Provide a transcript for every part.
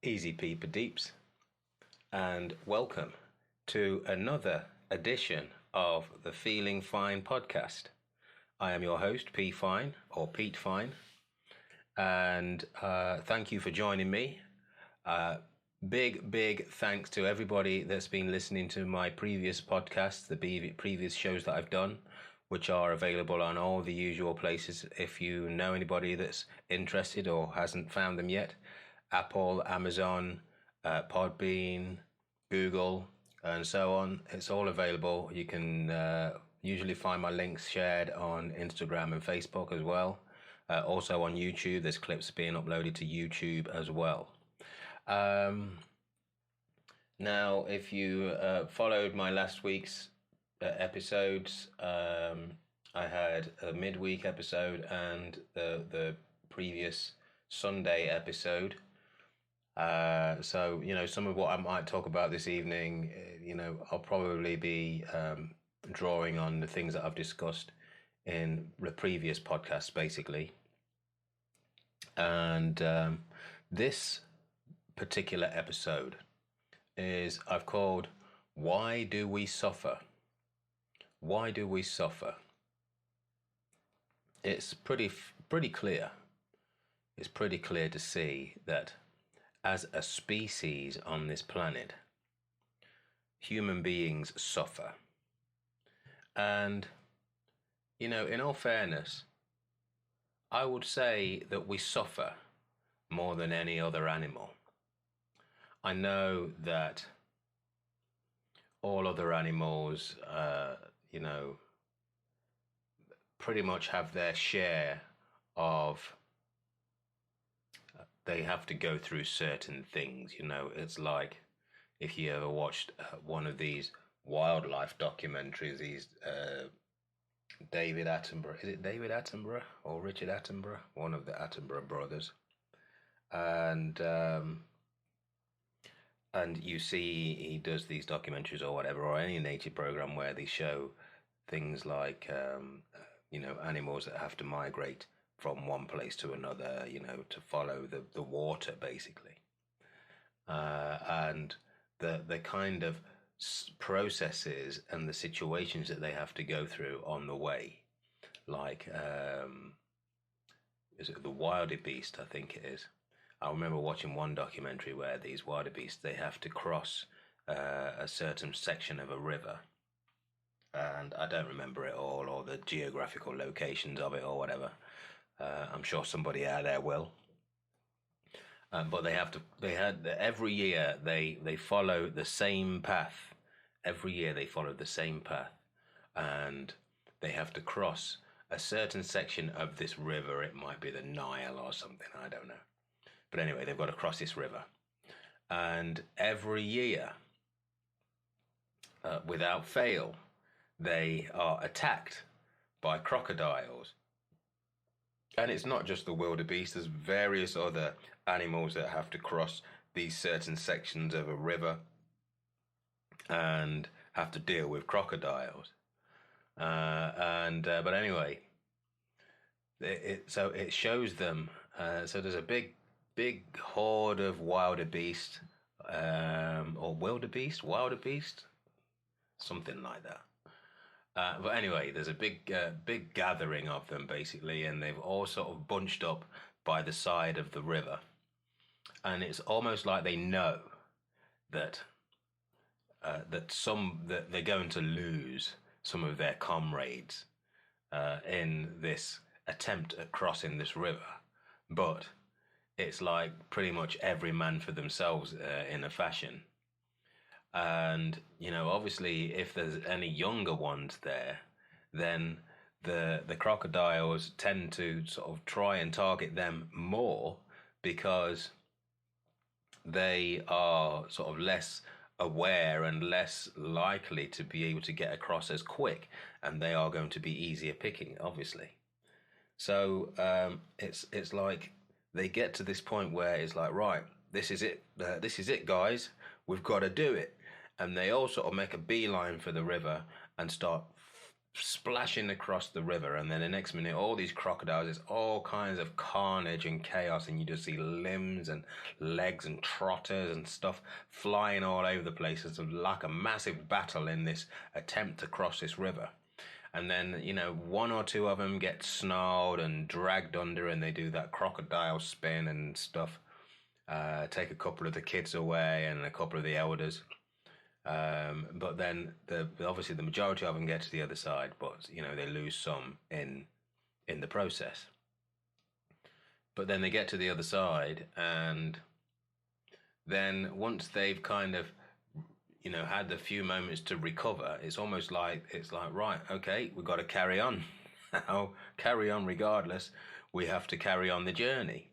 Easy Peeper Deeps, and welcome to another edition of the Feeling Fine podcast. I am your host, P. Fine, or Pete Fine, and thank you for joining me. Big thanks to everybody that's been listening to my previous podcasts, the previous shows that I've done, which are available on all the usual places. If you know anybody that's interested or hasn't found them yet, Apple, Amazon, Podbean, Google, and so on. It's all available. You can usually find my links shared on Instagram and Facebook as well. Also on YouTube, there's clips being uploaded to YouTube as well. Now, if you followed my last week's episodes, I had a midweek episode and the previous Sunday episode. So, some of what I might talk about this evening, I'll probably be drawing on the things that I've discussed in the previous podcasts, basically. And this particular episode I've called "Why Do We Suffer?" Why do we suffer? It's pretty clear. It's pretty clear to see that as a species on this planet, human beings suffer. And, in all fairness, I would say that we suffer more than any other animal. I know that all other animals, pretty much have their share of, they have to go through certain things. It's like if you ever watched one of these wildlife documentaries, these David Attenborough, is it David Attenborough or Richard Attenborough? One of the Attenborough brothers. And you see he does these documentaries or whatever, or any nature program where they show things like, animals that have to migrate from one place to another, to follow the water, basically. And the kind of processes and the situations that they have to go through on the way. Like, is it the wildebeest, I think it is. I remember watching one documentary where these wildebeests, they have to cross a certain section of a river. And I don't remember it all, or the geographical locations of it, or whatever. I'm sure somebody out there will. But every year they follow the same path. Every year they follow the same path. And they have to cross a certain section of this river. It might be the Nile or something, I don't know. But anyway, they've got to cross this river. And every year, without fail, they are attacked by crocodiles. And it's not just the wildebeest, there's various other animals that have to cross these certain sections of a river and have to deal with crocodiles. But anyway, so it shows them. So there's a big horde of wildebeest, or wildebeest, something like that. But anyway, there's a big gathering of them, basically, and they've all sort of bunched up by the side of the river. And it's almost like they know that they're going to lose some of their comrades in this attempt at crossing this river. But it's like pretty much every man for themselves in a fashion. And, obviously, if there's any younger ones there, then the crocodiles tend to sort of try and target them more because they are sort of less aware and less likely to be able to get across as quick, and they are going to be easier picking, obviously. So it's like they get to this point where it's like, right, this is it, guys, we've got to do it. And they all sort of make a beeline for the river and start splashing across the river, and then the next minute all these crocodiles, there's all kinds of carnage and chaos, and you just see limbs and legs and trotters and stuff flying all over the place. It's like a massive battle in this attempt to cross this river. And then, one or two of them get snarled and dragged under, and they do that crocodile spin and stuff. Take a couple of the kids away and a couple of the elders. But then obviously the majority of them get to the other side, but they lose some in the process. But then they get to the other side, and then once they've kind of had a few moments to recover, it's almost like right, okay, we've got to carry on. Now carry on regardless. We have to carry on the journey,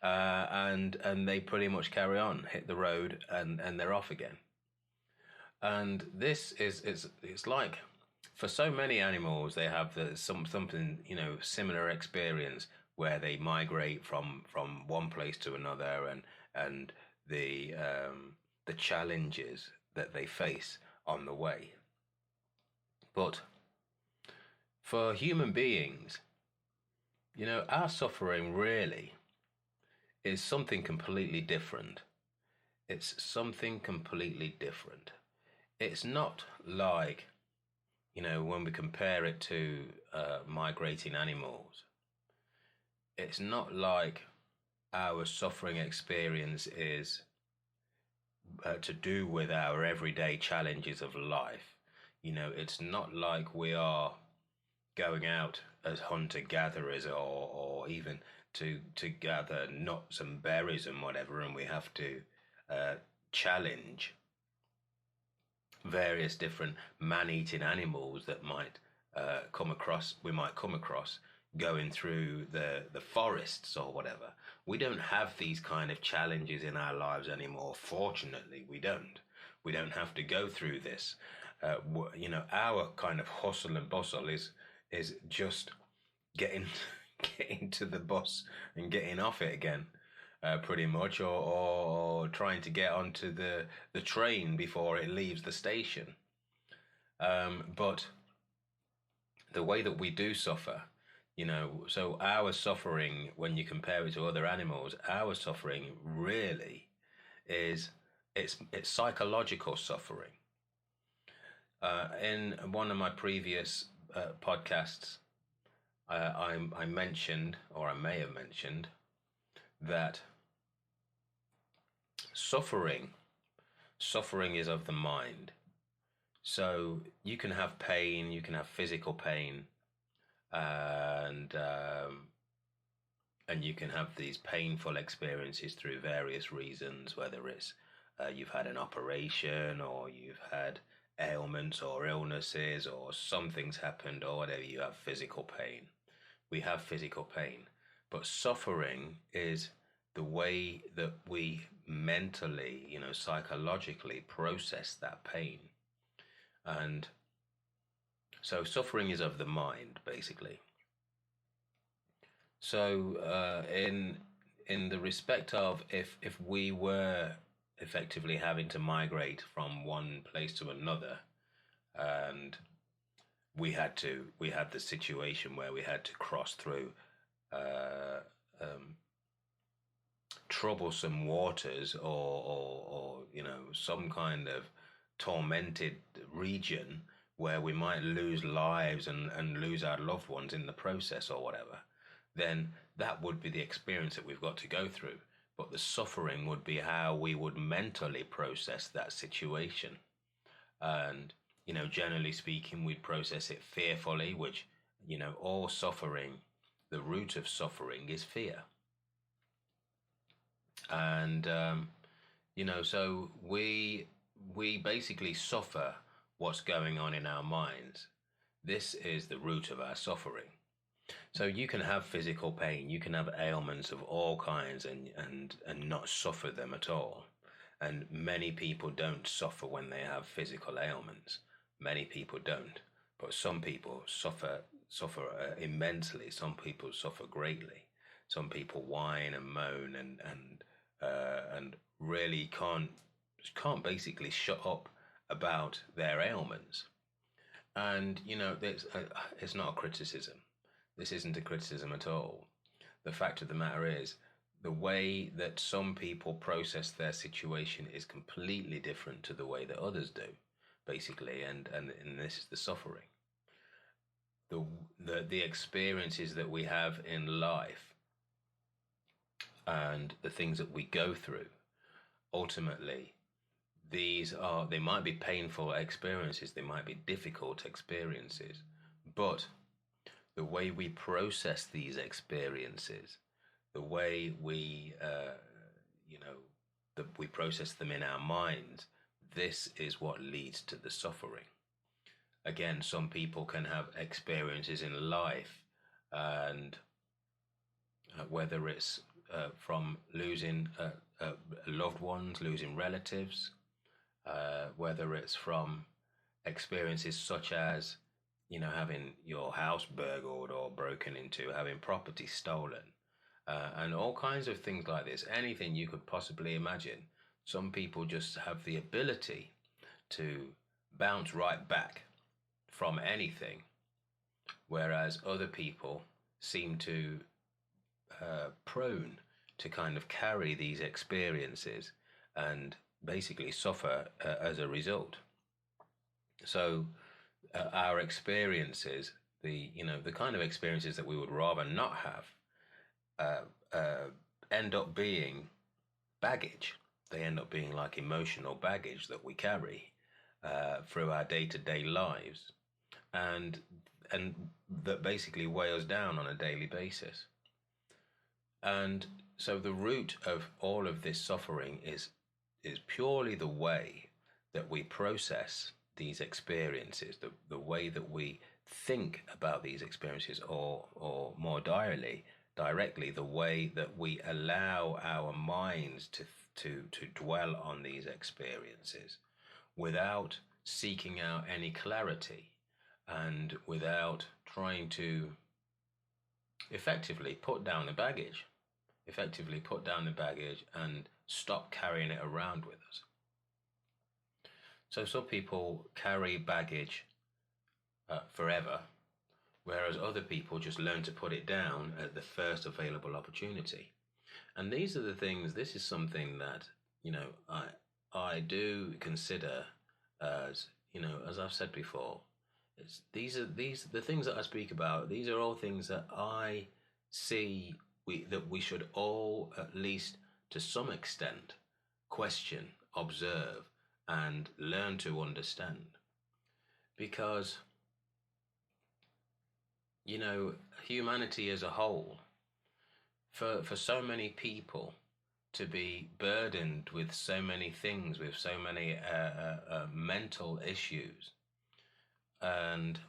and they pretty much carry on, hit the road, and they're off again. And this it's like, for so many animals, they have something similar experience where they migrate from one place to another, and the challenges that they face on the way. But for human beings, our suffering really is something completely different. It's something completely different. It's not like, when we compare it to migrating animals, it's not like our suffering experience is to do with our everyday challenges of life. It's not like we are going out as hunter-gatherers or even to gather nuts and berries and whatever, and we have to challenge various different man-eating animals that we might come across going through the forests or whatever. We don't have these kind of challenges in our lives anymore. Fortunately, we don't. We don't have to go through this. Our kind of hustle and bustle is just getting to the bus and getting off it again. Pretty much, or trying to get onto the train before it leaves the station. But the way that we do suffer, so our suffering, when you compare it to other animals, our suffering really it's psychological suffering. In one of my previous podcasts, I mentioned, or I may have mentioned, that suffering is of the mind. So you can have pain, you can have physical pain, and you can have these painful experiences through various reasons, whether it's you've had an operation, or you've had ailments or illnesses, or something's happened, or whatever. You have physical pain. We have physical pain. But suffering is the way that we mentally, psychologically process that pain. And so suffering is of the mind, basically. So in the respect of if we were effectively having to migrate from one place to another, and we had the situation where we had to cross through troublesome waters, or some kind of tormented region where we might lose lives and lose our loved ones in the process or whatever, then that would be the experience that we've got to go through. But the suffering would be how we would mentally process that situation. And generally speaking, we'd process it fearfully, which all suffering, the root of suffering is fear. And so we basically suffer what's going on in our minds. This is the root of our suffering. So you can have physical pain, you can have ailments of all kinds, and not suffer them at all. And many people don't suffer when they have physical ailments. Many people don't. But some people suffer immensely. Some people suffer greatly. Some people whine and moan and really can't basically shut up about their ailments. And it's not a criticism. This isn't a criticism at all. The fact of the matter is, the way that some people process their situation is completely different to the way that others do, basically, and this is the suffering. The experiences that we have in life and the things that we go through, ultimately, they might be painful experiences, they might be difficult experiences, but the way we process these experiences, the way we that we process them in our minds, this is what leads to the suffering. Again, some people can have experiences in life, and whether it's from losing loved ones, losing relatives, whether it's from experiences such as having your house burgled or broken into, having property stolen, and all kinds of things like this, anything you could possibly imagine. Some people just have the ability to bounce right back from anything, whereas other people seem to prone to kind of carry these experiences and basically suffer as a result. So our experiences, the kind of experiences that we would rather not have, end up being baggage. They end up being like emotional baggage that we carry through our day-to-day lives, and that basically weigh us down on a daily basis. And so the root of all of this suffering is purely the way that we process these experiences, the way that we think about these experiences, or more directly, the way that we allow our minds to dwell on these experiences without seeking out any clarity and without trying to effectively put down the baggage and stop carrying it around with us. So some people carry baggage forever, whereas other people just learn to put it down at the first available opportunity. And this is something that, I do consider as, as I've said before, the things that I speak about, these are all things that I see that we should all, at least to some extent, question, observe, and learn to understand. Because, humanity as a whole, for so many people to be burdened with so many things, with so many mental issues, and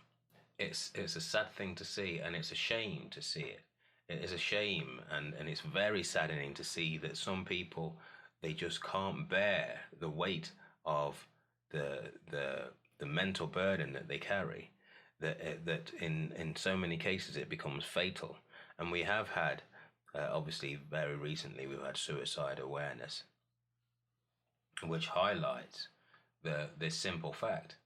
it's a sad thing to see, and it's a shame to see it. It is a shame, and it's very saddening to see that some people, they just can't bear the weight of the mental burden that they carry. That in so many cases it becomes fatal. And we have had, obviously very recently, we've had suicide awareness, which highlights this simple fact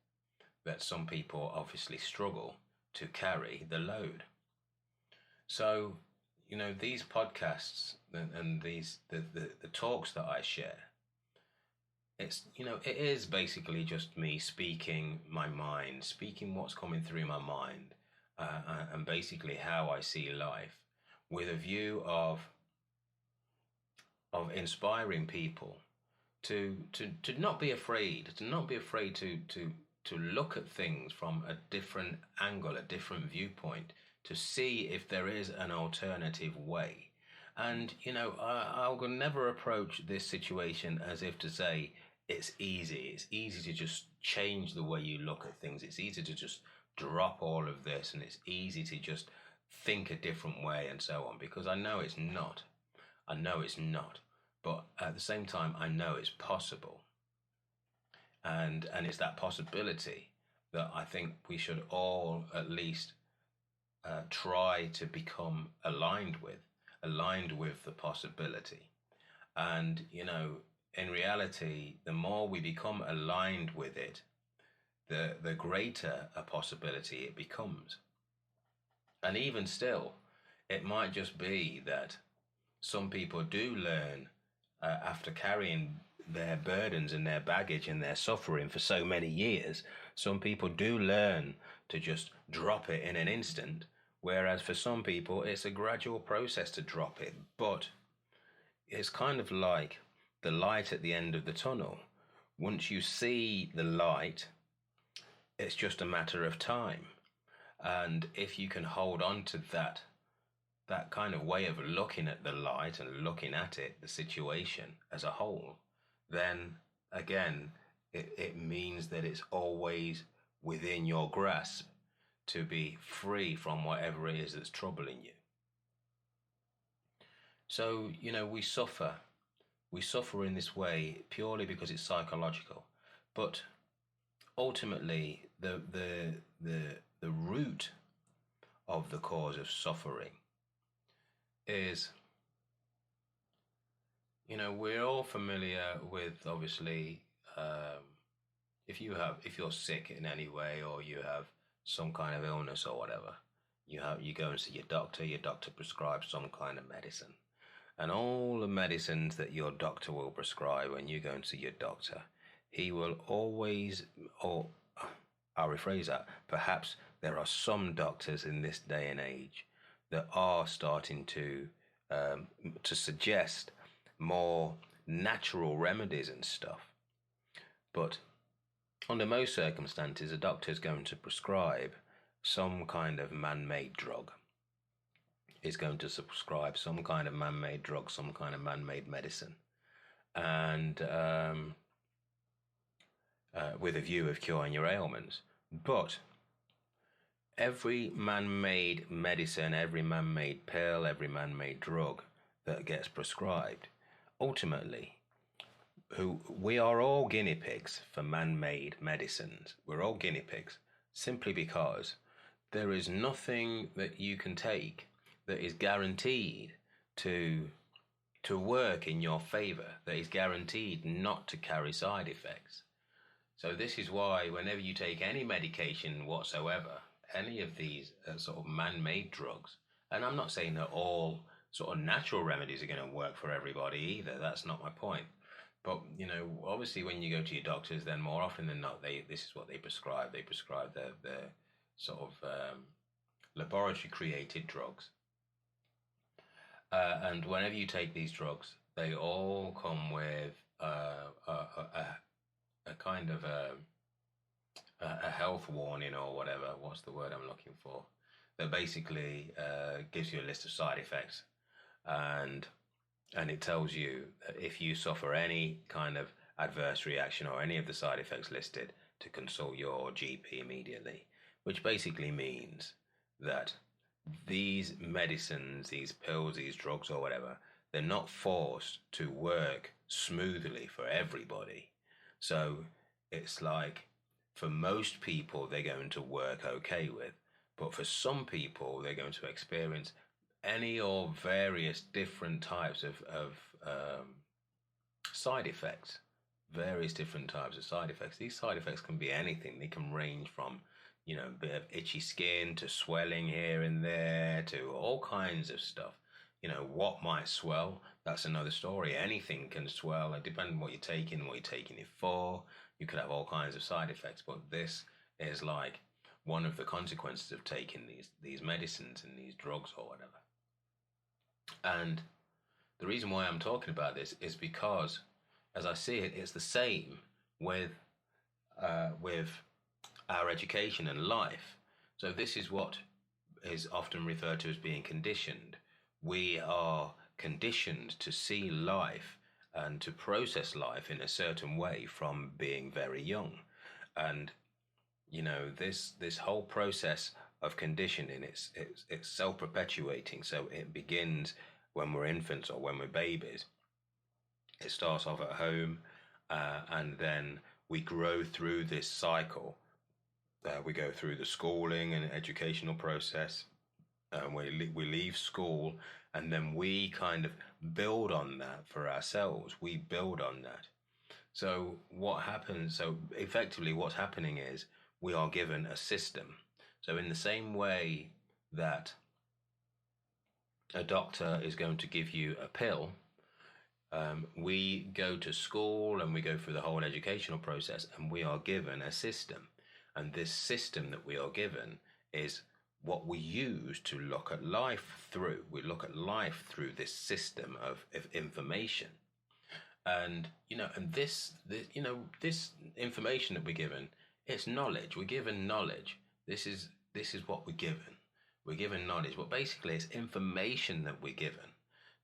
that some people obviously struggle to carry the load. So, these podcasts and these the talks that I share, it is basically just me speaking my mind, speaking what's coming through my mind, and basically how I see life, with a view of inspiring people to not be afraid, to look at things from a different angle, a different viewpoint, to see if there is an alternative way. And, I will never approach this situation as if to say it's easy. It's easy to just change the way you look at things. It's easy to just drop all of this, and it's easy to just think a different way and so on, because I know it's not. But at the same time, I know it's possible. And it's that possibility that I think we should all at least try to become aligned with the possibility. And, in reality, the more we become aligned with it, the greater a possibility it becomes. And even still, it might just be that some people do learn after carrying their burdens and their baggage and their suffering for so many years. Some people do learn to just drop it in an instant, whereas for some people it's a gradual process to drop it. But it's kind of like the light at the end of the tunnel. Once you see the light, it's just a matter of time. And if you can hold on to that kind of way of looking at the light and looking at it, the situation as a whole, then again, it means that it's always within your grasp to be free from whatever it is that's troubling you. So, we suffer. We suffer in this way purely because it's psychological. But ultimately, the root of the cause of suffering is, we're all familiar with, obviously, if you're sick in any way, or you have some kind of illness or whatever, you go and see your doctor prescribes some kind of medicine. And all the medicines that your doctor will prescribe when you go and see your doctor, he will always, or I'll rephrase that, perhaps there are some doctors in this day and age that are starting to suggest more natural remedies and stuff. But under most circumstances, a doctor is going to prescribe some kind of man-made drug. Is going to prescribe some kind of man-made drug, some kind of man-made medicine, and with a view of curing your ailments. But every man-made medicine, every man-made pill, every man-made drug that gets prescribed, ultimately, we are all guinea pigs for man-made medicines. We're all guinea pigs simply because there is nothing that you can take that is guaranteed to work in your favor, that is guaranteed not to carry side effects. So this is why whenever you take any medication whatsoever, any of these sort of man-made drugs, and I'm not saying that all sort of natural remedies are going to work for everybody either, that's not my point. But, obviously when you go to your doctors, then more often than not, this is what they prescribe. They prescribe the sort of laboratory-created drugs. And whenever you take these drugs, they all come with a kind of a health warning or whatever. What's the word I'm looking for? That basically gives you a list of side effects, and it tells you that if you suffer any kind of adverse reaction or any of the side effects listed, to consult your GP immediately, which basically means that these medicines, these pills, these drugs or whatever, they're not forced to work smoothly for everybody. So it's like, for most people, they're going to work okay with, but for some people, they're going to experience any or various different types of side effects. Various different types of side effects. These side effects can be anything. They can range from a bit of itchy skin to swelling here and there to all kinds of stuff. What might swell, that's another story. Anything can swell. It depends on what you're taking it for. You could have all kinds of side effects, but this is like one of the consequences of taking these medicines and these drugs or whatever. And the reason why I'm talking about this is because, as I see it, it's the same with our education and life. So this is what is often referred to as being conditioned. We are conditioned to see life and to process life in a certain way from being very young. And this whole process of conditioning, it's self-perpetuating. So it begins when we're infants or when we're babies. It starts off at home, and then we grow through this cycle. We go through the schooling and educational process. We leave school, and then we kind of build on that for ourselves. We build on that. So what happens? So effectively, what's happening is we are given a system. So in the same way that a doctor is going to give you a pill, we go to school and we go through the whole educational process, and we are given a system. And this system that we are given is what we use to look at life through. We look at life through this system of information. And this information that we're given, it's knowledge. We're given knowledge. This is what we're given. We're given knowledge, but basically it's information that we're given.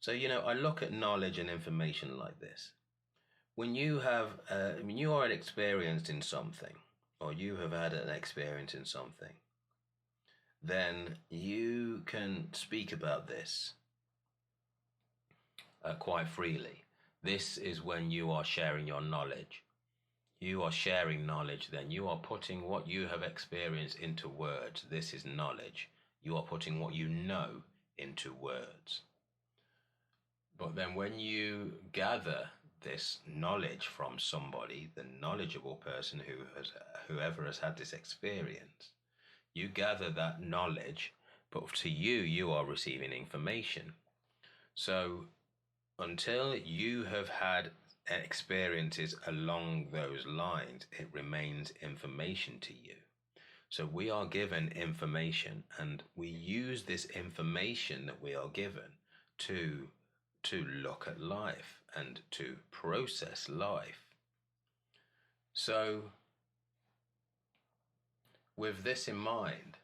So I look at knowledge and information like this. When you are experienced in something, or you have had an experience in something, then you can speak about this quite freely. This is when you are sharing your knowledge. You are sharing knowledge, then you are putting what you have experienced into words. This is knowledge. You are putting what you know into words. But then when you gather this knowledge from somebody, the knowledgeable person whoever has had this experience, you gather that knowledge, but to you, you are receiving information. So until you have had experiences along those lines, it remains information to you. So we are given information, and we use this information that we are given to look at life and to process life. So with this in mind,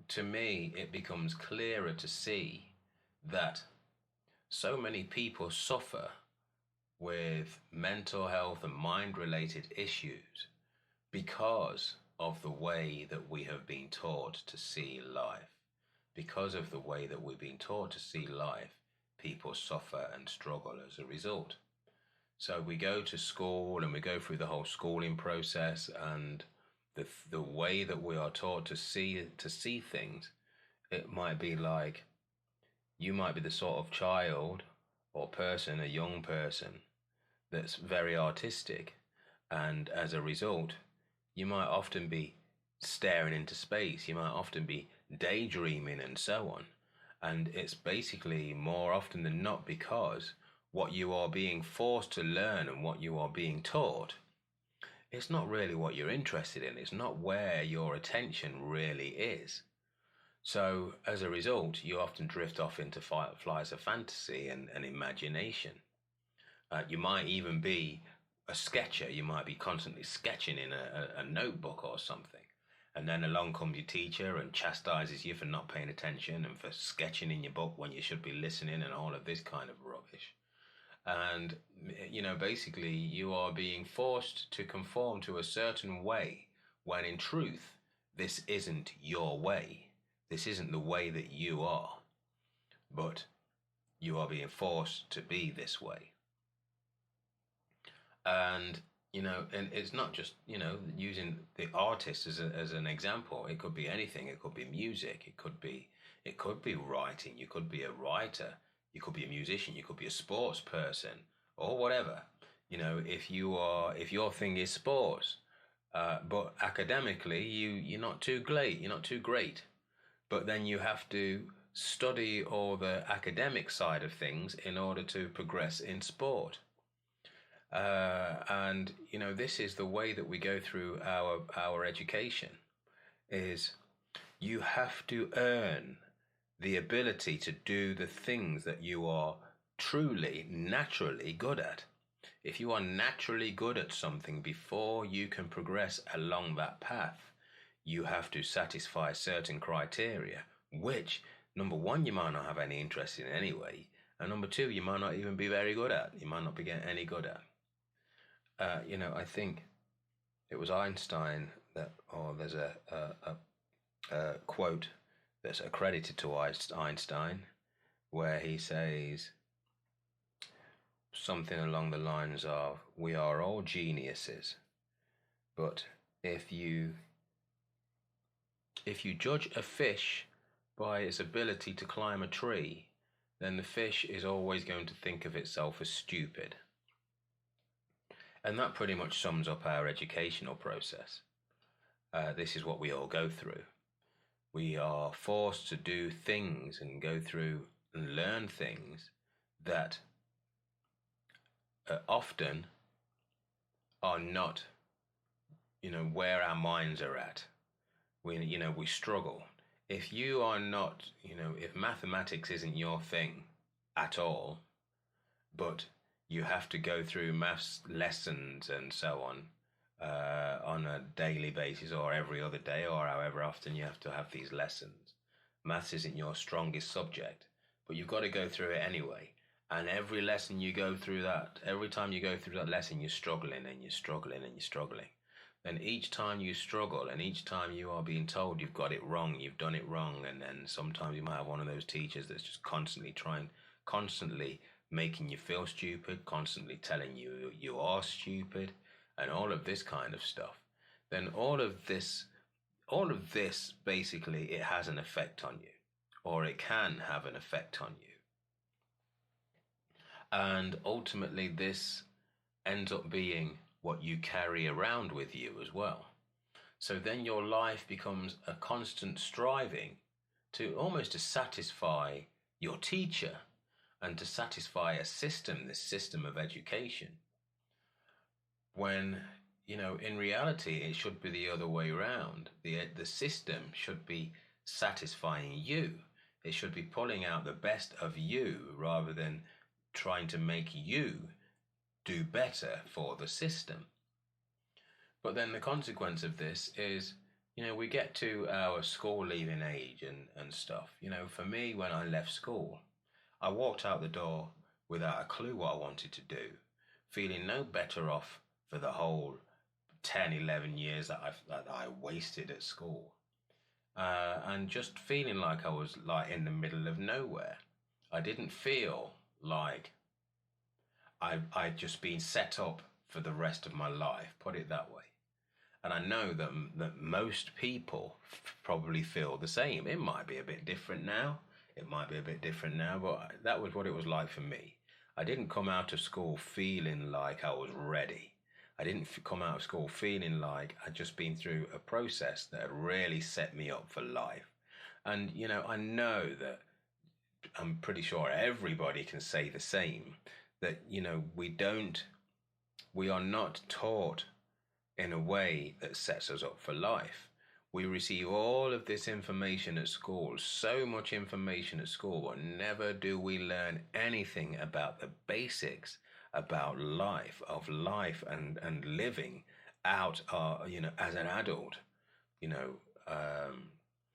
to me, it becomes clearer to see that so many people suffer with mental health and mind-related issues because of the way that we have been taught to see life. Because of the way that we've been taught to see life, people suffer and struggle as a result. So we go to school and we go through the whole schooling process, and the way that we are taught to see things, it might be like, you might be the sort of child or person, a young person, that's very artistic, and as a result, you might often be staring into space. You might often be daydreaming and so on. And it's basically more often than not because what you are being forced to learn and what you are being taught, it's not really what you're interested in. It's not where your attention really is. So as a result, you often drift off into flights of fantasy and imagination. You might even be a sketcher. You might be constantly sketching in a notebook or something. And then along comes your teacher and chastises you for not paying attention and for sketching in your book when you should be listening and all of this kind of rubbish. And, basically you are being forced to conform to a certain way when in truth, this isn't your way. This isn't the way that you are. But you are being forced to be this way. And and it's not just, using the artist as an example. It could be anything. It could be music. It could be writing. You could be a writer. You could be a musician. You could be a sports person or whatever. If your thing is sports, but academically you're not too great. You're not too great. But then you have to study all the academic side of things in order to progress in sport. And this is the way that we go through our education, is you have to earn the ability to do the things that you are truly, naturally good at. If you are naturally good at something, before you can progress along that path, you have to satisfy certain criteria, which, number one, you might not have any interest in anyway, and number two, you might not even be very good at. You might not be getting any good at. I think it was Einstein there's a quote that's accredited to Einstein where he says something along the lines of, we are all geniuses, but if you judge a fish by its ability to climb a tree, then the fish is always going to think of itself as stupid. And that pretty much sums up our educational process. This is what we all go through. We are forced to do things and go through and learn things that often are not, where our minds are at. We struggle. If you are not, if mathematics isn't your thing at all, but you have to go through maths lessons and so on a daily basis or every other day or however often you have to have these lessons. Maths isn't your strongest subject, but you've got to go through it anyway. And every lesson you go through that, every time you go through that lesson, you're struggling and you're struggling and you're struggling. And each time you struggle and each time you are being told you've got it wrong, you've done it wrong, and then sometimes you might have one of those teachers that's just constantly making you feel stupid, constantly telling you you are stupid, and all of this kind of stuff, then all of this basically, it has an effect on you, or it can have an effect on you. And ultimately this ends up being what you carry around with you as well. So then your life becomes a constant striving to almost to satisfy your teacher and to satisfy a system, this system of education, when, in reality, it should be the other way around. The system should be satisfying you. It should be pulling out the best of you rather than trying to make you do better for the system. But then the consequence of this is, we get to our school leaving age and stuff. For me, when I left school, I walked out the door without a clue what I wanted to do, feeling no better off for the whole 10, 11 years that I wasted at school. And just feeling like I was like in the middle of nowhere. I didn't feel like I'd just been set up for the rest of my life, put it that way. And I know that most people probably feel the same. It might be a bit different now. But that was what it was like for me. I didn't come out of school feeling like I was ready. I didn't come out of school feeling like I'd just been through a process that had really set me up for life. And, I know that I'm pretty sure everybody can say the same, that, we are not taught in a way that sets us up for life. We receive all of this information at school, so much information at school, but never do we learn anything about the basics about life and living out, as an adult,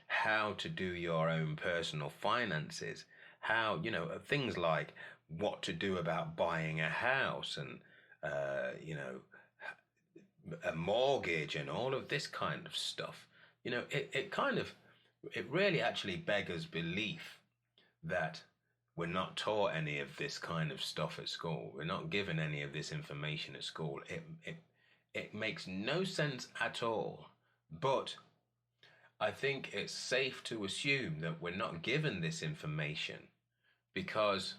how to do your own personal finances, how, things like what to do about buying a house and, a mortgage and all of this kind of stuff. It really actually beggars belief that we're not taught any of this kind of stuff at school. We're not given any of this information at school. It makes no sense at all. But I think it's safe to assume that we're not given this information because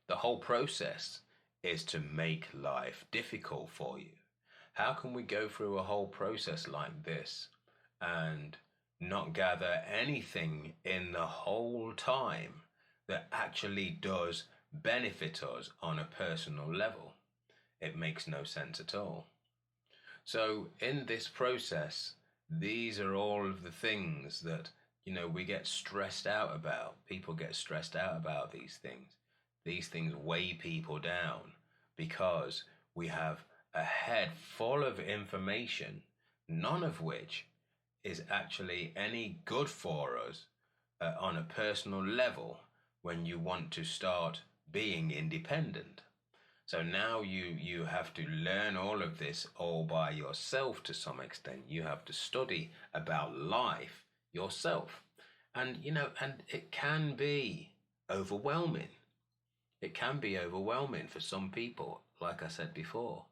the whole process is to make life difficult for you. How can we go through a whole process like this and not gather anything in the whole time that actually does benefit us on a personal level? It makes no sense at all. So in this process, these are all of the things that, we get stressed out about. People get stressed out about these things. These things weigh people down because we have a head full of information, none of which is actually any good for us on a personal level when you want to start being independent. So now you have to learn all of this all by yourself to some extent. You have to study about life yourself. And, and it can be overwhelming. It can be overwhelming for some people, like I said before.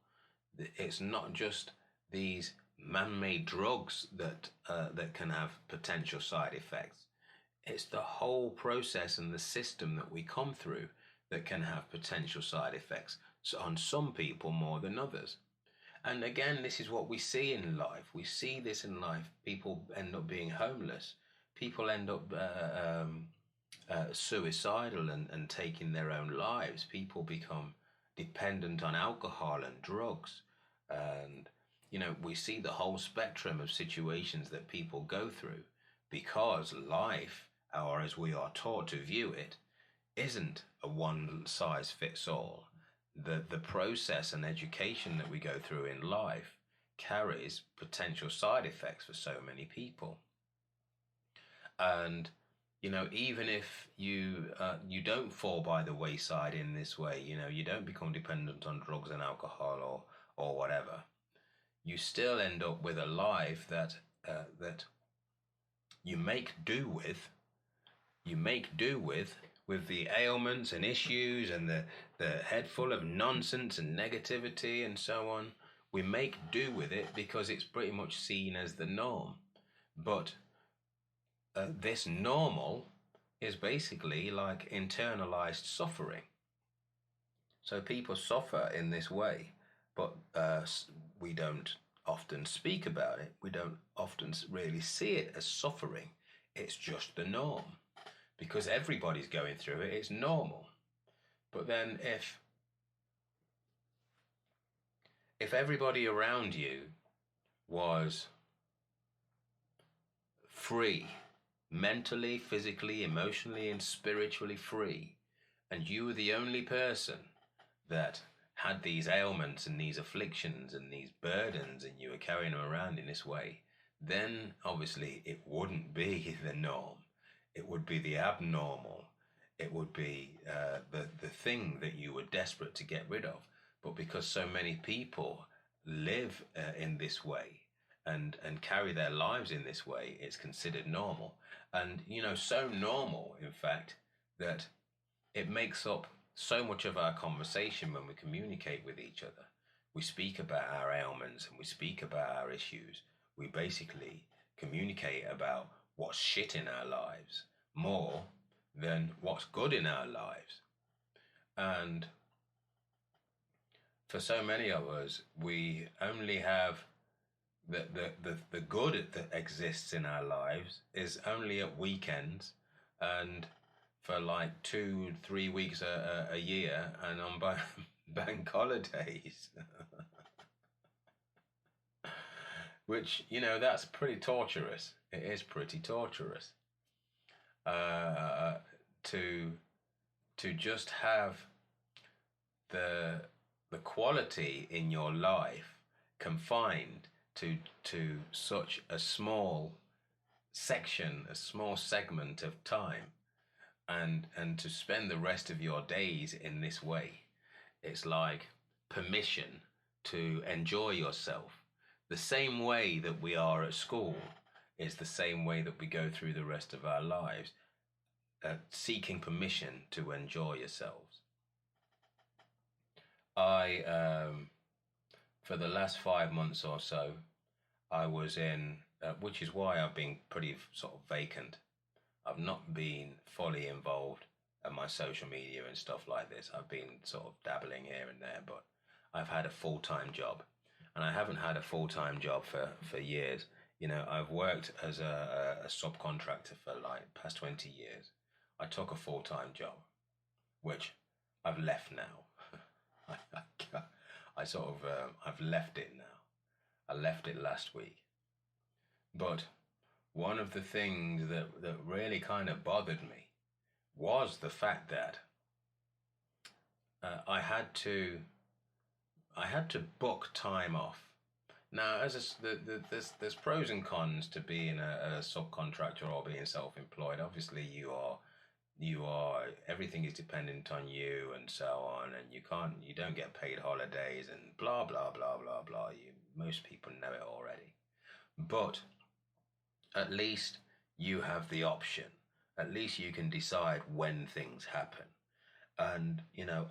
It's not just these man-made drugs that can have potential side effects. It's the whole process and the system that we come through that can have potential side effects on some people more than others. And again, this is what we see in life. We see this in life. People end up being homeless. People end up suicidal and taking their own lives. People become dependent on alcohol and drugs. And, we see the whole spectrum of situations that people go through because life, or as we are taught to view it, isn't a one size fits all. The process and education that we go through in life carries potential side effects for so many people. And even if you don't fall by the wayside in this way, you don't become dependent on drugs and alcohol or whatever, you still end up with a life that you make do with. You make do with the ailments and issues and the head full of nonsense and negativity and so on. We make do with it because it's pretty much seen as the norm. But this normal is basically like internalized suffering. So people suffer in this way, but we don't often speak about it. We don't often really see it as suffering. It's just the norm. Because everybody's going through it, it's normal. But then if everybody around you was free, mentally, physically, emotionally, and spiritually free, and you were the only person that had these ailments and these afflictions and these burdens, and you were carrying them around in this way, then obviously it wouldn't be the norm. It would be the abnormal. It would be the thing that you were desperate to get rid of. But because so many people live in this way and carry their lives in this way, it's considered normal. And, so normal, in fact, that it makes up so much of our conversation when we communicate with each other. We speak about our ailments and we speak about our issues. We basically communicate about what's shit in our lives more than what's good in our lives. And for so many of us, we only have the good that exists in our lives is only at weekends and for like 2-3 weeks a year and on bank holidays. Which, that's pretty torturous. It is pretty torturous. To just have the quality in your life confined to such a small section, a small segment of time, and to spend the rest of your days in this way. It's like permission to enjoy yourself. The same way that we are at school is the same way that we go through the rest of our lives, seeking permission to enjoy yourselves. For the last 5 months or so, I was in, which is why I've been pretty sort of vacant. I've not been fully involved in my social media and stuff like this. I've been sort of dabbling here and there, but I've had a full-time job. And I haven't had a full-time job for years. I've worked as a subcontractor for like past 20 years. I took a full-time job, which I've left now. I've left it now. I left it last week. But one of the things that really kind of bothered me was the fact that I had to book time off. Now, there's pros and cons to being a subcontractor or being self-employed. Obviously, you are everything is dependent on you and so on, and you don't get paid holidays and blah blah blah blah blah. Most people know it already, but at least you have the option. At least you can decide when things happen. And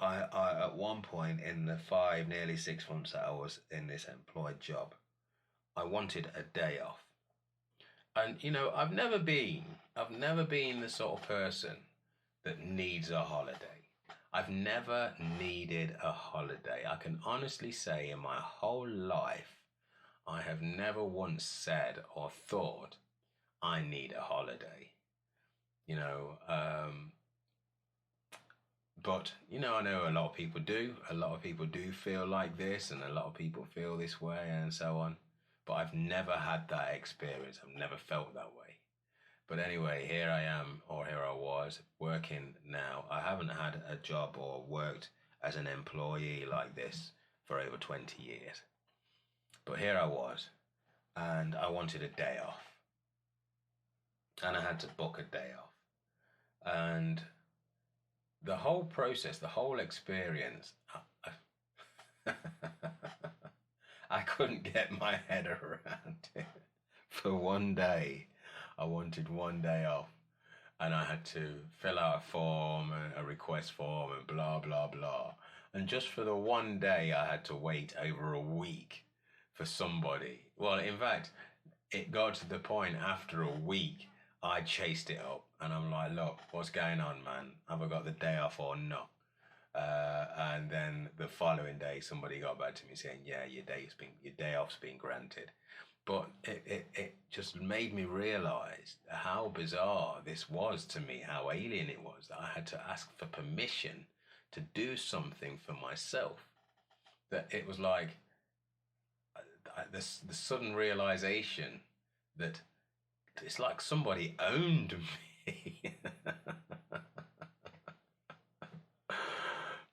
I at one point in the nearly 6 months that I was in this employed job, I wanted a day off. And I've never been the sort of person that needs a holiday. I've never needed a holiday. I can honestly say in my whole life, I have never once said or thought, I need a holiday. You know, but, you know, I know a lot of people do. A lot of people do feel like this, and a lot of people feel this way, and so on. But I've never had that experience. I've never felt that way. But anyway, here I am, or here I was, working now. I haven't had a job or worked as an employee like this for over 20 years. But here I was, and I wanted a day off. And I had to book a day off. And the whole process, the whole experience, I couldn't get my head around it. For one day, I wanted one day off, and I had to fill out a form, a request form, and blah, blah, blah. And just for the one day, I had to wait over a week for somebody. Well, in fact, it got to the point after a week, I chased it up, and I'm like, look, what's going on, man? Have I got the day off or not? And then the following day, somebody got back to me saying, yeah, your day off's been granted. But it just made me realize how bizarre this was to me, how alien it was, that I had to ask for permission to do something for myself. That it was like the sudden realization that it's like somebody owned me.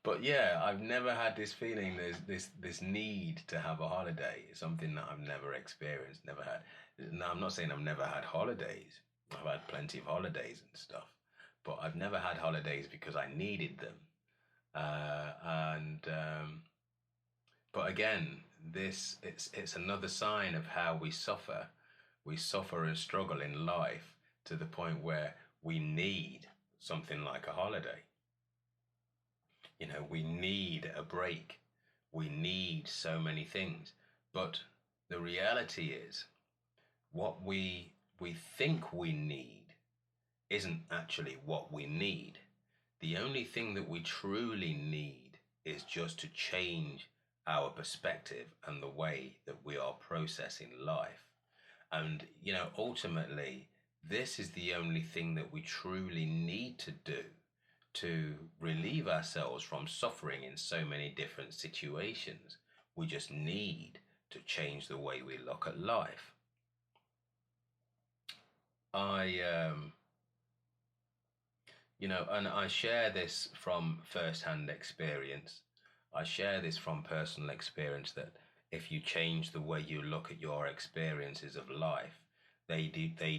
But yeah, I've never had this feeling. There's this need to have a holiday. It's something that I've never experienced, never had. Now, I'm not saying I've never had holidays. I've had plenty of holidays and stuff, but I've never had holidays because I needed them. But again, it's another sign of how we suffer. We suffer and struggle in life to the point where we need something like a holiday. You know, we need a break. We need so many things. But the reality is, what we think we need isn't actually what we need. The only thing that we truly need is just to change our perspective and the way that we are processing life. And, you know, ultimately, this is the only thing that we truly need to do to relieve ourselves from suffering in so many different situations. We just need to change the way we look at life. You know, and I share this from first-hand experience. I share this from personal experience that if you change the way you look at your experiences of life, they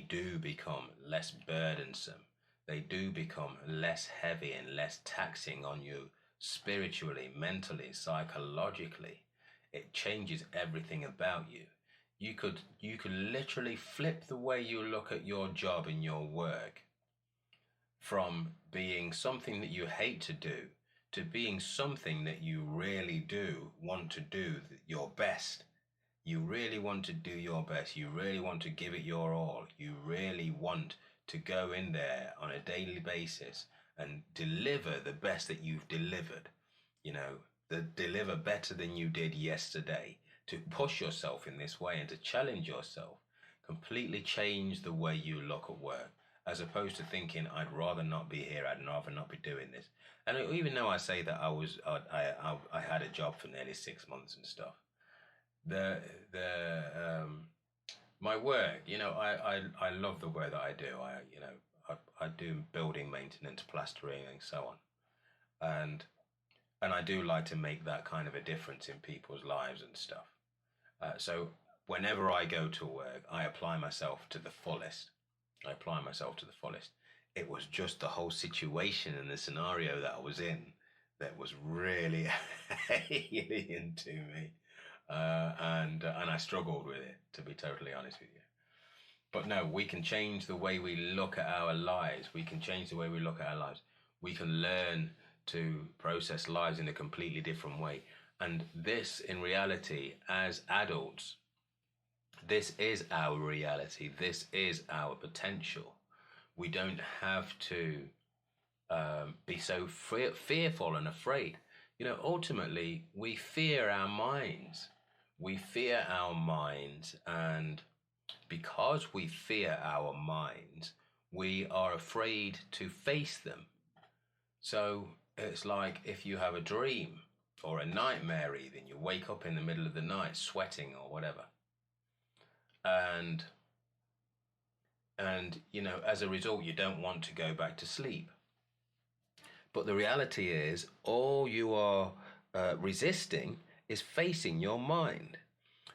do become less burdensome. They do become less heavy and less taxing on you spiritually, mentally, psychologically. It changes everything about you. You could literally flip the way you look at your job and your work from being something that you hate to do to being something that you really do want to do your best. You really want to do your best. You really want to give it your all. You really want to go in there on a daily basis and deliver the best that you've delivered. You know, deliver better than you did yesterday. To push yourself in this way and to challenge yourself. Completely change the way you look at work. As opposed to thinking, I'd rather not be here, I'd rather not be doing this. And even though I say that I had a job for nearly 6 months and stuff, my work, you know, I love the work that I do. I do building maintenance, plastering, and so on, and I do like to make that kind of a difference in people's lives and stuff. So whenever I go to work, I apply myself to the fullest. It was just the whole situation and the scenario that I was in that was really alien to me. And I struggled with it, to be totally honest with you. But no, we can change the way we look at our lives. We can change the way we look at our lives. We can learn to process lives in a completely different way. And this, in reality, as adults, this is our reality. This is our potential. We don't have to be so fearful and afraid. Ultimately, we fear our minds. We fear our minds, and because we fear our minds, we are afraid to face them. So it's like if you have a dream or a nightmare, even you wake up in the middle of the night sweating or whatever, and as a result, you don't want to go back to sleep. But the reality is, all you are resisting is facing your mind.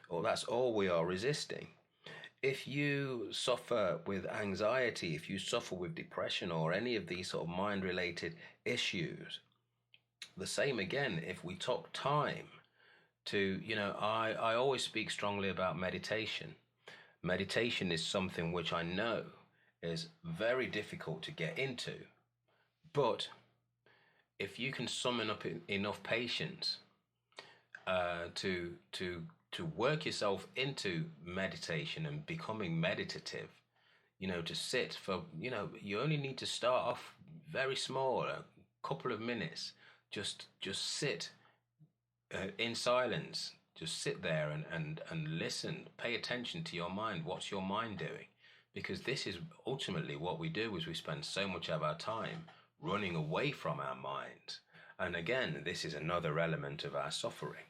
Or that's all we are resisting. If you suffer with anxiety, if you suffer with depression or any of these sort of mind-related issues, the same again, if we took time to, I always speak strongly about meditation. Meditation is something which I know is very difficult to get into, but if you can summon up enough patience to work yourself into meditation and becoming meditative, to sit for, you only need to start off very small, a couple of minutes, just sit in silence, just sit there and listen, pay attention to your mind. What's your mind doing? Because this is ultimately what we do, is we spend so much of our time running away from our minds. And again, this is another element of our suffering.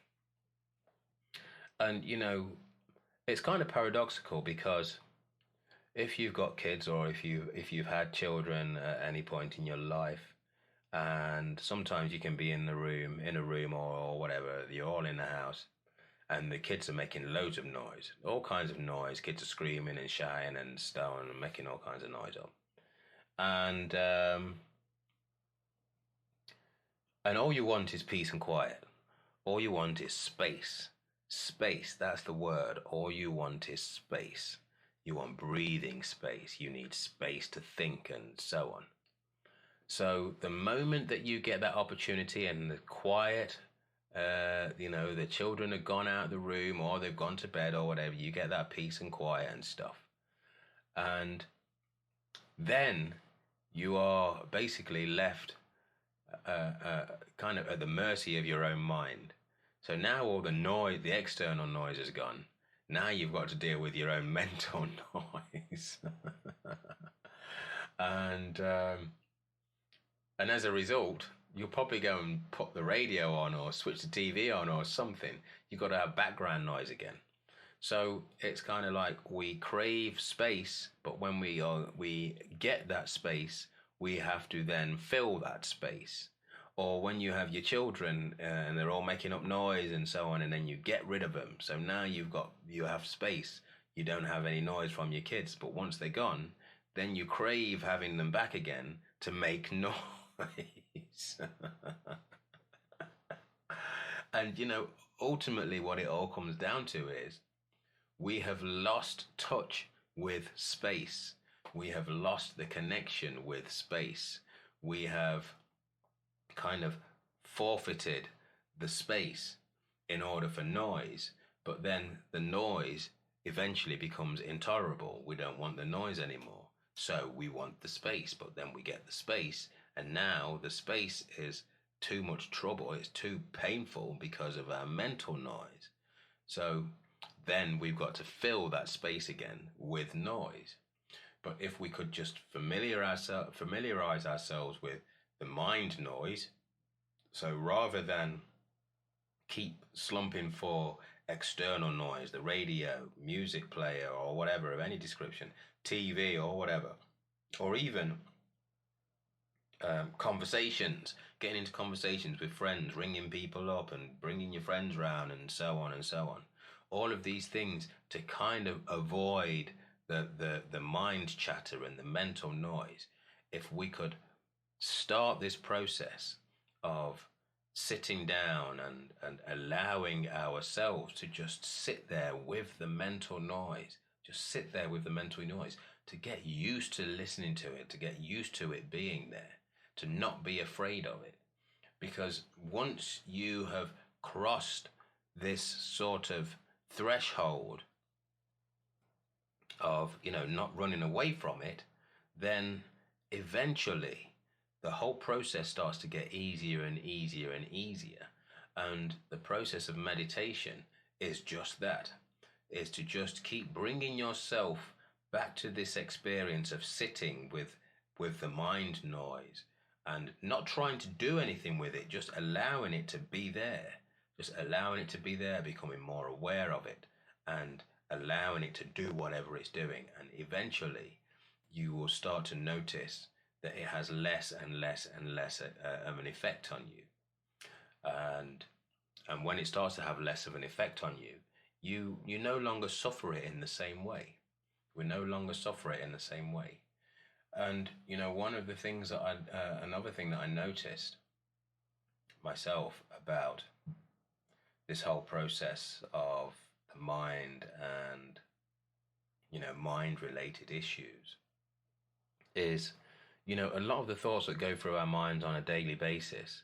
And, it's kind of paradoxical, because if you've got kids, or if you've had children at any point in your life, and sometimes you can be in a room or whatever, you're all in the house, and the kids are making loads of noise, all kinds of noise. Kids are screaming and shouting and stuff and making all kinds of noise up. And all you want is peace and quiet. All you want is space. Space, that's the word. All you want is space. You want breathing space. You need space to think, and so on. So the moment that you get that opportunity and the quiet, the children have gone out of the room or they've gone to bed or whatever, you get that peace and quiet and stuff. And then you are basically left kind of at the mercy of your own mind. So now all the noise, the external noise is gone. Now you've got to deal with your own mental noise. And as a result, you'll probably go and put the radio on or switch the TV on or something. You've got to have background noise again. So it's kind of like we crave space, but when we get that space, we have to then fill that space. Or when you have your children and they're all making up noise and so on, and then you get rid of them. So now you have space. You don't have any noise from your kids, but once they're gone, then you crave having them back again to make noise. And ultimately what it all comes down to is we have lost touch with space. We have lost the connection with space. We have kind of forfeited the space in order for noise, but then the noise eventually becomes intolerable. We don't want the noise anymore, so we want the space, but then we get the space, and now the space is too much trouble. It's too painful because of our mental noise. So then we've got to fill that space again with noise. But if we could just familiarize ourselves with the mind noise, so rather than keep slumping for external noise, the radio, music player, or whatever of any description, TV or whatever, or even conversations, getting into conversations with friends, ringing people up and bringing your friends round, and so on and so on. All of these things to kind of avoid the mind chatter and the mental noise. If we could start this process of sitting down and allowing ourselves to just sit there with the mental noise, to get used to listening to it, to get used to it being there, to not be afraid of it. Because once you have crossed this sort of threshold of, not running away from it, then eventually the whole process starts to get easier and easier and easier. And the process of meditation is just that, is to just keep bringing yourself back to this experience of sitting with the mind noise and not trying to do anything with it, just allowing it to be there, just allowing it to be there, becoming more aware of it and allowing it to do whatever it's doing. And eventually you will start to notice that it has less and less and less of an effect on you. And when it starts to have less of an effect on you, you no longer suffer it in the same way. We no longer suffer it in the same way. And one of the things that another thing that I noticed myself about this whole process of the mind and mind-related issues is, a lot of the thoughts that go through our minds on a daily basis,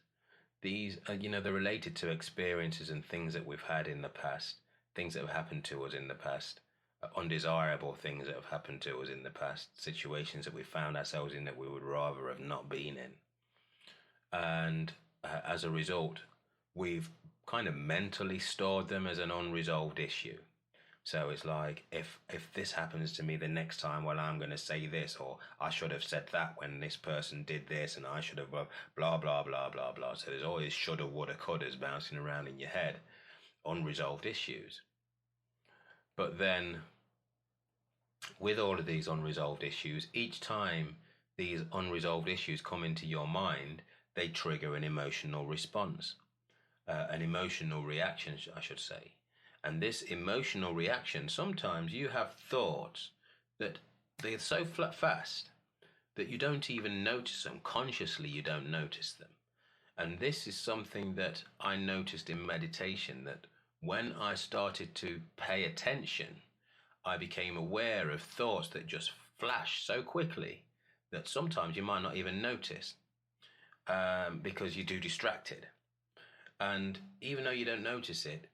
these are, they're related to experiences and things that we've had in the past, things that have happened to us in the past, undesirable things that have happened to us in the past, situations that we found ourselves in that we would rather have not been in. And as a result, we've kind of mentally stored them as an unresolved issue. So it's like, if this happens to me the next time, well, I'm going to say this, or I should have said that when this person did this, and I should have blah, blah, blah, blah, blah. So there's always shoulda, woulda, couldas bouncing around in your head, unresolved issues. But then, with all of these unresolved issues, each time these unresolved issues come into your mind, they trigger an emotional response, an emotional reaction, I should say. And this emotional reaction, sometimes you have thoughts that they're so fast that you don't even notice them. Consciously, you don't notice them. And this is something that I noticed in meditation, that when I started to pay attention, I became aware of thoughts that just flash so quickly that sometimes you might not even notice because you're too distracted. And even though you don't notice it,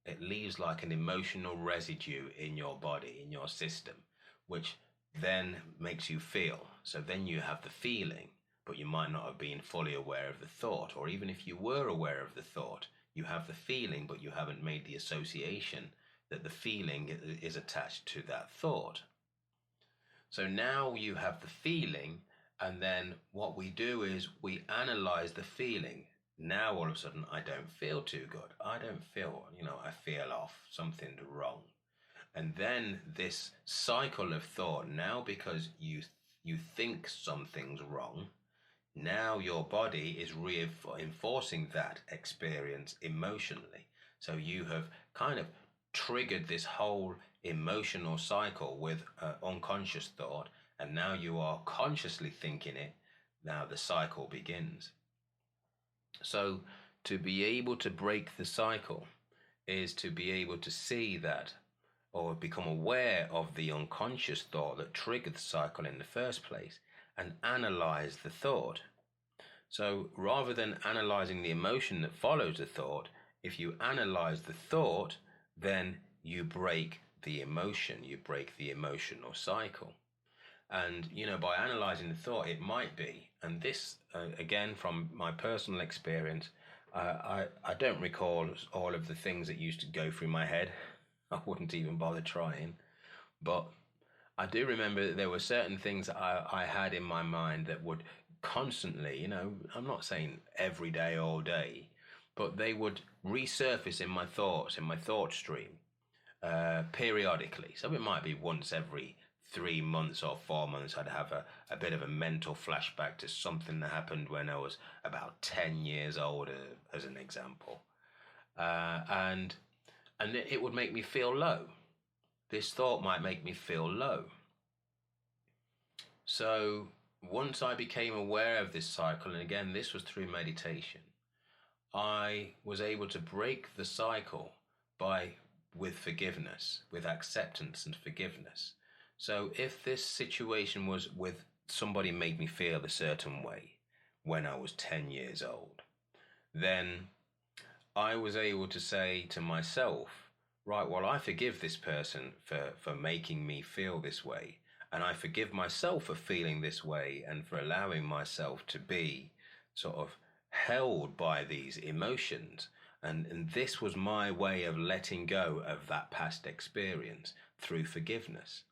it leaves like an emotional residue in your body, in your system, which then makes you feel. So then you have the feeling, but you might not have been fully aware of the thought. Or even if you were aware of the thought, you have the feeling, but you haven't made the association that the feeling is attached to that thought. So now you have the feeling, and then what we do is we analyze the feeling. Now all of a sudden I don't feel too good. I don't feel, I feel off, something's wrong. And then this cycle of thought, now because you think something's wrong, now your body is reinforcing that experience emotionally. So you have kind of triggered this whole emotional cycle with unconscious thought, and now you are consciously thinking it. Now the cycle begins. So to be able to break the cycle is to be able to see that, or become aware of the unconscious thought that triggered the cycle in the first place, and analyze the thought. So rather than analyzing the emotion that follows the thought, if you analyze the thought, then you break the emotion, you break the emotional cycle. And, by analyzing the thought, it might be, and this, again, from my personal experience, I don't recall all of the things that used to go through my head. I wouldn't even bother trying. But I do remember that there were certain things that I had in my mind that would constantly, I'm not saying every day, all day, but they would resurface in my thoughts, in my thought stream, periodically. So it might be once every 3 months or 4 months, I'd have a bit of a mental flashback to something that happened when I was about 10 years old, as an example. And it would make me feel low. This thought might make me feel low. So once I became aware of this cycle, and again, this was through meditation, I was able to break the cycle with forgiveness, with acceptance and forgiveness. So if this situation was with somebody made me feel a certain way when I was 10 years old, then I was able to say to myself, right, well, I forgive this person for making me feel this way, And I forgive myself for feeling this way and for allowing myself to be sort of held by these emotions. And this was my way of letting go of that past experience through forgiveness.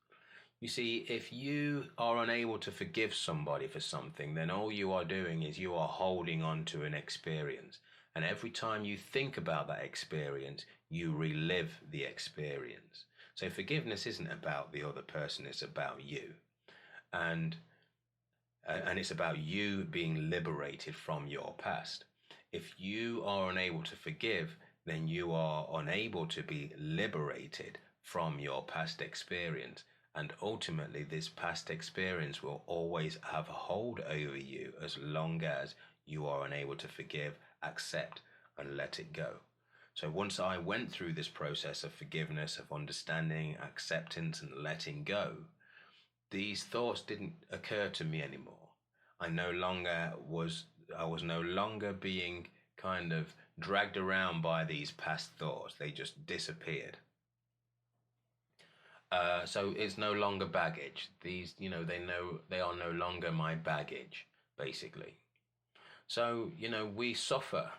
You see, if you are unable to forgive somebody for something, then all you are doing is you are holding on to an experience. And every time you think about that experience, you relive the experience. So forgiveness isn't about the other person, it's about you. And it's about you being liberated from your past. If you are unable to forgive, then you are unable to be liberated from your past experience. And ultimately, this past experience will always have a hold over you as long as you are unable to forgive, accept, and let it go. So once I went through this process of forgiveness, of understanding, acceptance, and letting go, these thoughts didn't occur to me anymore. I was no longer being kind of dragged around by these past thoughts. They just disappeared. So it's no longer baggage. These, they are no longer my baggage, basically. So, we suffer.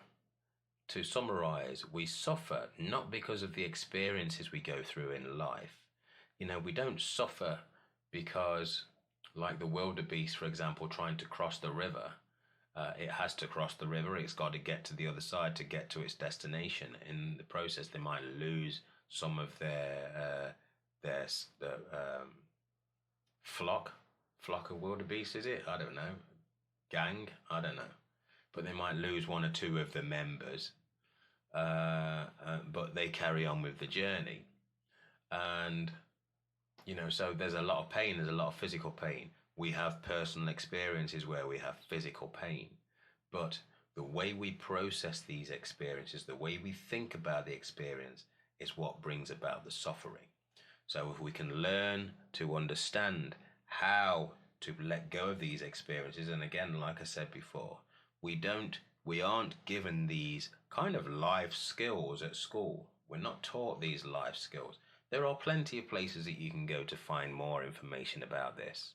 To summarize, we suffer not because of the experiences we go through in life. We don't suffer because, like the wildebeest, for example, trying to cross the river, it has to cross the river. It's got to get to the other side to get to its destination. In the process, they might lose some of their flock of wildebeest, is it? I don't know. Gang? I don't know. But they might lose one or two of the members, but they carry on with the journey. And, so there's a lot of pain, there's a lot of physical pain. We have personal experiences where we have physical pain, but the way we process these experiences, the way we think about the experience, is what brings about the suffering. So if we can learn to understand how to let go of these experiences, and again, like I said before, we aren't given these kind of life skills at school. We're not taught these life skills. There are plenty of places that you can go to find more information about this,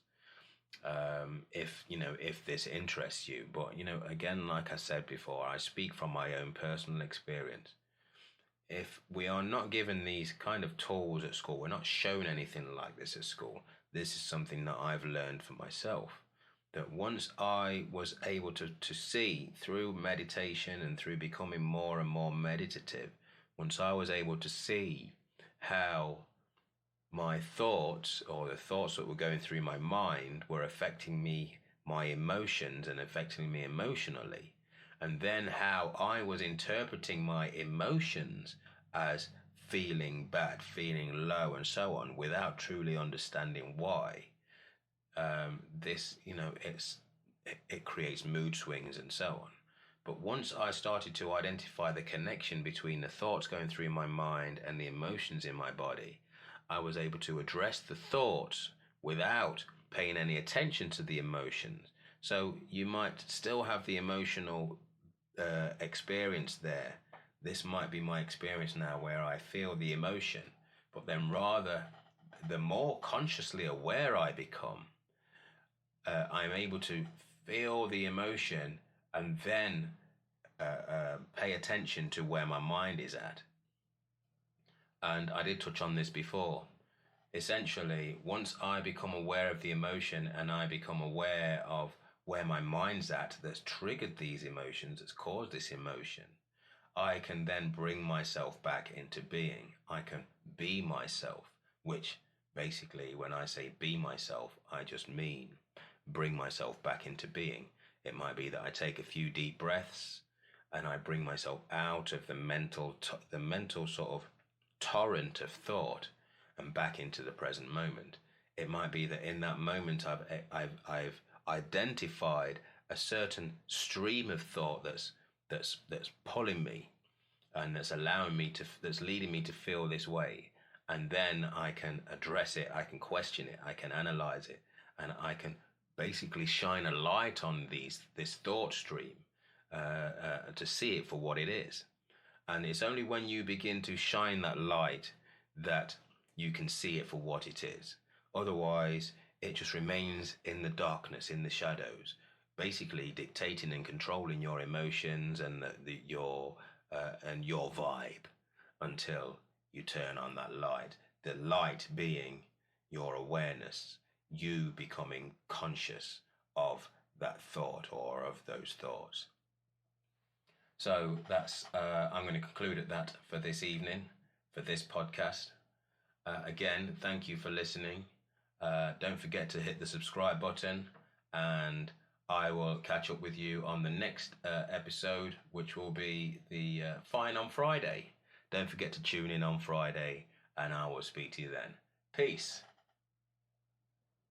if this interests you. But again, like I said before, I speak from my own personal experience. If we are not given these kind of tools at school, we're not shown anything like this at school. This is something that I've learned for myself. That once I was able to see through meditation and through becoming more and more meditative, once I was able to see how my thoughts, or the thoughts that were going through my mind, were affecting me, my emotions, and affecting me emotionally, and then how I was interpreting my emotions as feeling bad, feeling low, and so on, without truly understanding why. It creates mood swings and so on. But once I started to identify the connection between the thoughts going through my mind and the emotions in my body, I was able to address the thoughts without paying any attention to the emotions. So you might still have the emotional experience there. This might be my experience now where I feel the emotion, but then rather, the more consciously aware I become, I'm able to feel the emotion and then pay attention to where my mind is at. And I did touch on this before. Essentially, once I become aware of the emotion and I become aware of where my mind's at that's triggered these emotions, that's caused this emotion, I can then bring myself back into being. I can be myself, which basically, when I say be myself, I just mean bring myself back into being. It might be that I take a few deep breaths and I bring myself out of the mental sort of torrent of thought and back into the present moment. It might be that in that moment I've identified a certain stream of thought that's pulling me and that's leading me to feel this way, and then I can address it, I can question it, I can analyze it, and I can basically shine a light on this thought stream to see it for what it is. And it's only when you begin to shine that light that you can see it for what it is. Otherwise, it just remains in the darkness, in the shadows, basically dictating and controlling your emotions and your vibe until you turn on that light. The light being your awareness, you becoming conscious of that thought or of those thoughts. So that's I'm going to conclude at that for this evening, for this podcast. Again, thank you for listening. Don't forget to hit the subscribe button, and I will catch up with you on the next episode, which will be the Fine on Friday. Don't forget to tune in on Friday, and I will speak to you then. Peace.